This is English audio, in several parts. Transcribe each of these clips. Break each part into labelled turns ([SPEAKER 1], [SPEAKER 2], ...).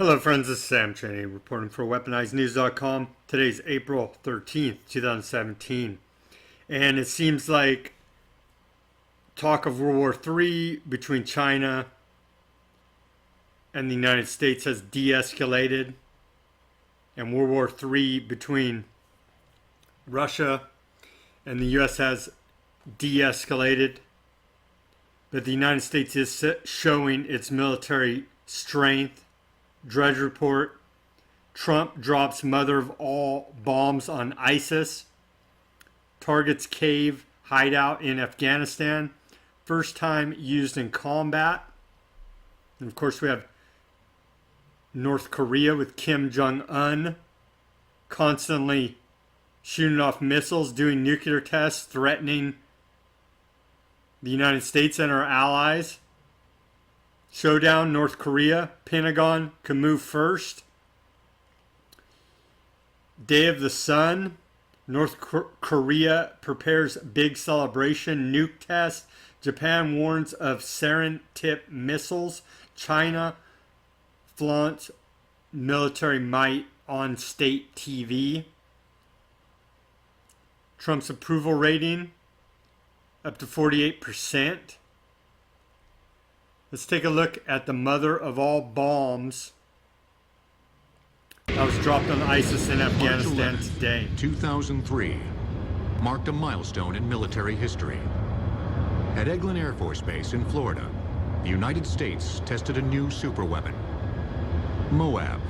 [SPEAKER 1] Hello friends, this is Sam Cheney reporting for WeaponizedNews.com. Today's April 13th, 2017. And it seems like talk of World War III between China and the United States has de-escalated. And World War III between Russia and the U.S. has de-escalated. But the United States is showing its military strength. Drudge Report. Trump drops mother of all bombs on ISIS. Targets cave hideout in Afghanistan. First time used in combat. And of course we have North Korea with Kim Jong-un constantly shooting off missiles, doing nuclear tests, threatening the United States and our allies. Showdown, North Korea, Pentagon can move first. Day of the Sun, North Korea prepares big celebration, nuke test. Japan warns of sarin tip missiles. China flaunts military might on state TV. Trump's approval rating up to 48%. Let's take a look at the mother of all bombs that was dropped on ISIS in Afghanistan today.
[SPEAKER 2] 2003 marked a milestone in military history. At Eglin Air Force Base in Florida, the United States tested a new superweapon. MOAB,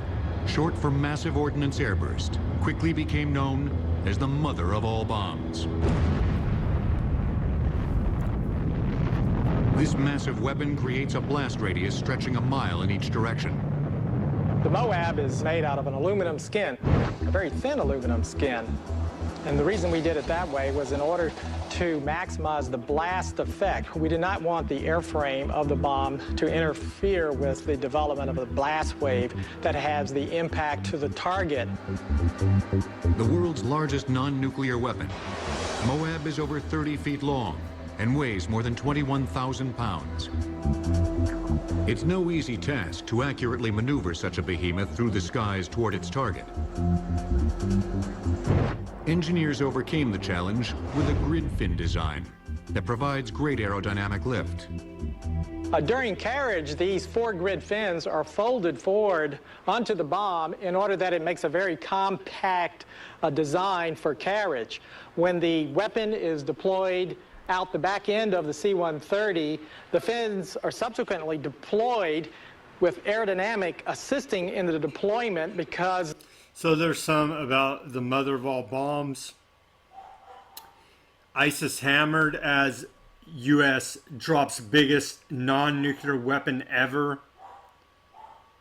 [SPEAKER 2] short for Massive Ordnance Airburst, quickly became known as the mother of all bombs. This massive weapon creates a blast radius stretching a mile in each direction.
[SPEAKER 3] The MOAB is made out of an aluminum skin, a very thin aluminum skin. And the reason we did it that way was in order to maximize the blast effect. We did not want the airframe of the bomb to interfere with the development of a blast wave that has the impact to the target.
[SPEAKER 2] The world's largest non-nuclear weapon, MOAB is over 30 feet long and weighs more than 21,000 pounds. It's no easy task to accurately maneuver such a behemoth through the skies toward its target. Engineers overcame the challenge with a grid fin design that provides great aerodynamic lift.
[SPEAKER 3] During carriage, these 4 grid fins are folded forward onto the bomb in order that it makes a very compact design for carriage. When the weapon is deployed out the back end of the C-130, the fins are subsequently deployed with aerodynamic assisting in the deployment because...
[SPEAKER 1] So there's some about the mother of all bombs. ISIS hammered as U.S. drops biggest non-nuclear weapon ever.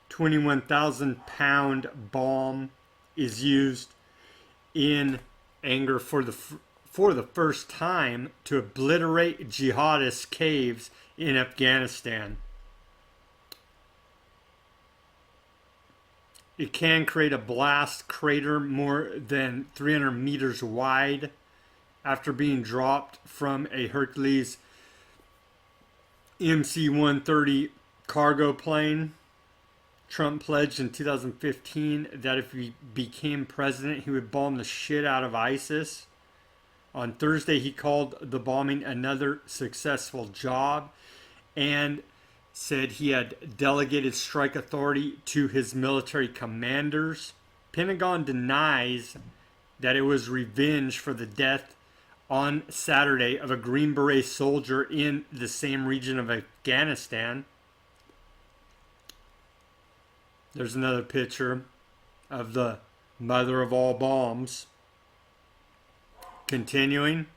[SPEAKER 1] 21,000 pound bomb is used in anger for the first time to obliterate jihadist caves in Afghanistan. It can create a blast crater more than 300 meters wide after being dropped from a Hercules MC-130 cargo plane. Trump pledged in 2015 that if he became president, he would bomb the shit out of ISIS. On Thursday, he called the bombing another successful job and said he had delegated strike authority to his military commanders. Pentagon denies that it was revenge for the death on Saturday of a Green Beret soldier in the same region of Afghanistan. There's another picture of the mother of all bombs. Continuing,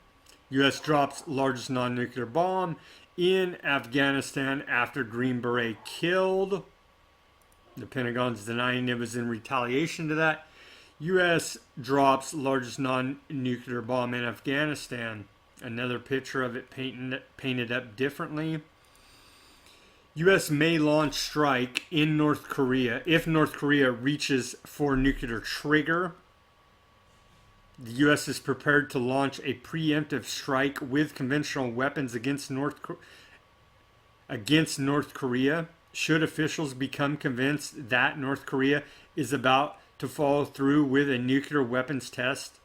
[SPEAKER 1] U.S. drops largest non-nuclear bomb in Afghanistan after Green Beret killed. The Pentagon's denying it was in retaliation to that. U.S. drops largest non-nuclear bomb in Afghanistan. Another picture of it painted up differently. U.S. may launch strike in North Korea if North Korea reaches for nuclear trigger. The U.S. is prepared to launch a preemptive strike with conventional weapons against North Korea should officials become convinced that North Korea is about to follow through with a nuclear weapons test.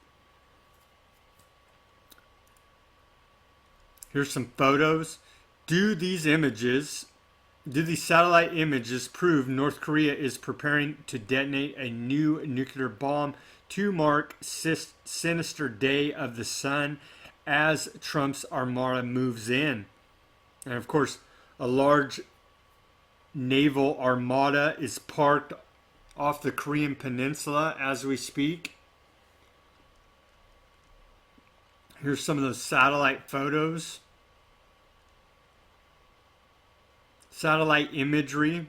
[SPEAKER 1] Here's some photos. Do these satellite images prove North Korea is preparing to detonate a new nuclear bomb to mark sinister day of the sun as Trump's armada moves in? And of course, a large naval armada is parked off the Korean Peninsula as we speak. Here's some of those satellite photos. Satellite imagery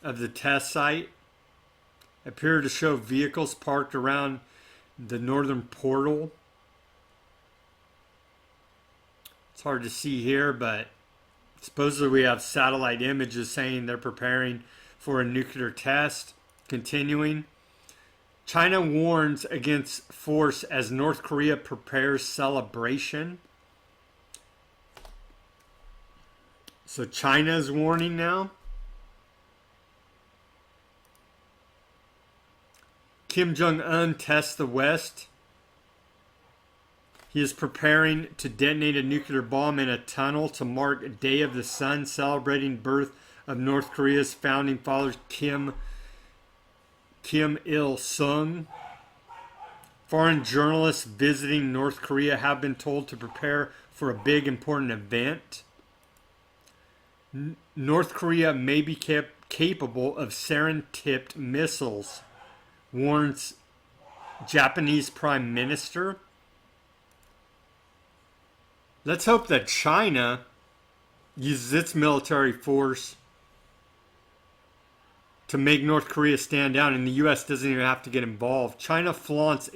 [SPEAKER 1] of the test site appear to show vehicles parked around the northern portal. It's hard to see here, but supposedly we have satellite images saying they're preparing for a nuclear test. Continuing, China warns against force as North Korea prepares celebration. So China's warning now. Kim Jong-un tests the West. He is preparing to detonate a nuclear bomb in a tunnel to mark Day of the Sun, celebrating birth of North Korea's founding fathers Kim Il-sung. Foreign journalists visiting North Korea have been told to prepare for a big important event. North Korea may be capable of sarin-tipped missiles, warns Japanese Prime Minister. Let's hope that China uses its military force to make North Korea stand down, and the U.S. doesn't even have to get involved. China flaunts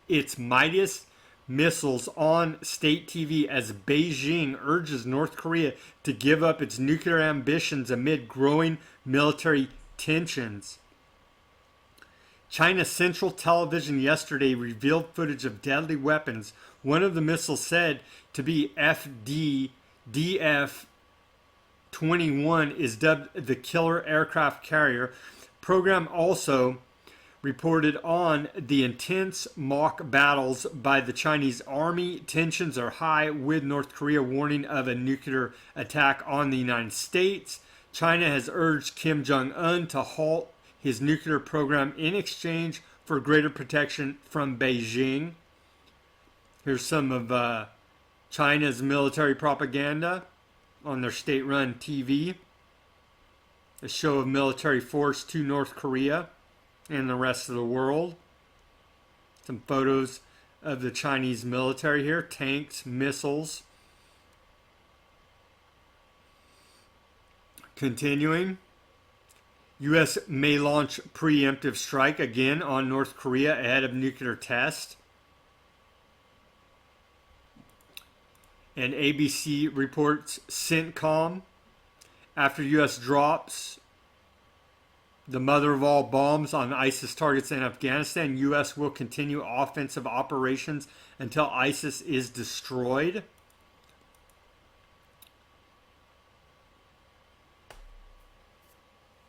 [SPEAKER 1] its mightiest missiles on state TV as Beijing urges North Korea to give up its nuclear ambitions amid growing military tensions. China's Central Television yesterday revealed footage of deadly weapons. One of the missiles, said to be FDF-21, is dubbed the Killer Aircraft Carrier. Program also reported on the intense mock battles by the Chinese army. Tensions are high, with North Korea warning of a nuclear attack on the United States. China has urged Kim Jong-un to halt his nuclear program in exchange for greater protection from Beijing. Here's some of China's military propaganda on their state-run TV. A show of military force to North Korea and the rest of the world. Some photos of the Chinese military here. Tanks, missiles. Continuing. U.S. may launch preemptive strike again on North Korea ahead of nuclear test. And ABC reports CENTCOM, after U.S. drops the mother of all bombs on ISIS targets in Afghanistan, U.S. will continue offensive operations until ISIS is destroyed.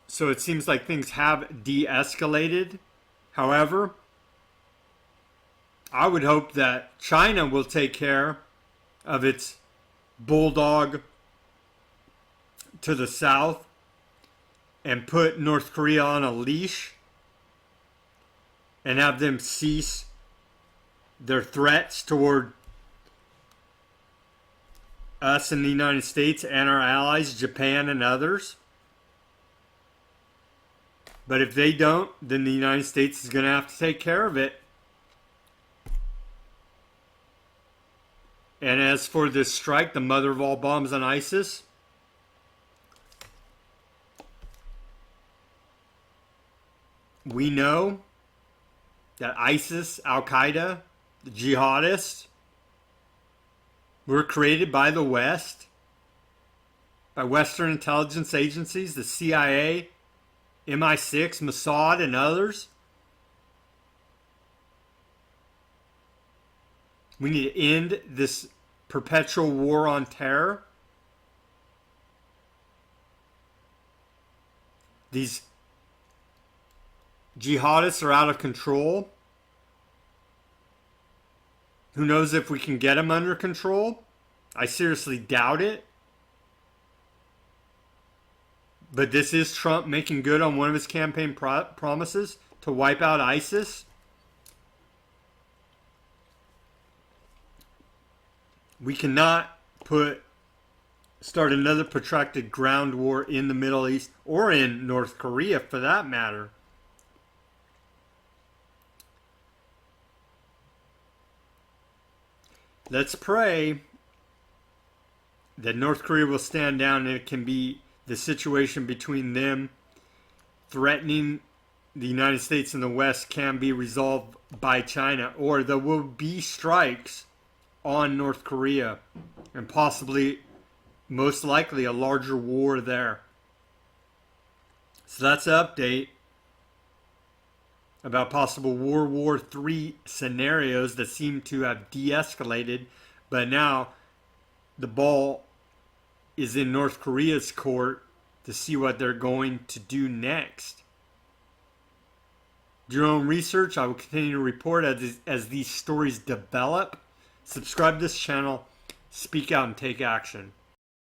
[SPEAKER 1] So it seems like things have de-escalated. However, I would hope that China will take care of its bulldog to the south and put North Korea on a leash and have them cease their threats toward us in the United States and our allies, Japan and others. But if they don't, then the United States is going to have to take care of it. And as for this strike, the mother of all bombs on ISIS, we know that ISIS, Al-Qaeda, the jihadists, were created by the West, by Western intelligence agencies, the CIA, MI6, Mossad, and others. We need to end this perpetual war on terror. These jihadists are out of control. Who knows if we can get them under control? I seriously doubt it. But this is Trump making good on one of his campaign promises to wipe out ISIS. We cannot start another protracted ground war in the Middle East or in North Korea for that matter. Let's pray that North Korea will stand down and it can be the situation between them threatening the United States and the West can be resolved by China, or there will be strikes on North Korea and possibly, most likely, a larger war there. So that's an update about possible World War III scenarios that seem to have de-escalated, but now the ball is in North Korea's court to see what they're going to do next. Do your own research. I will continue to report as these stories develop. Subscribe to this channel, speak out, and take action.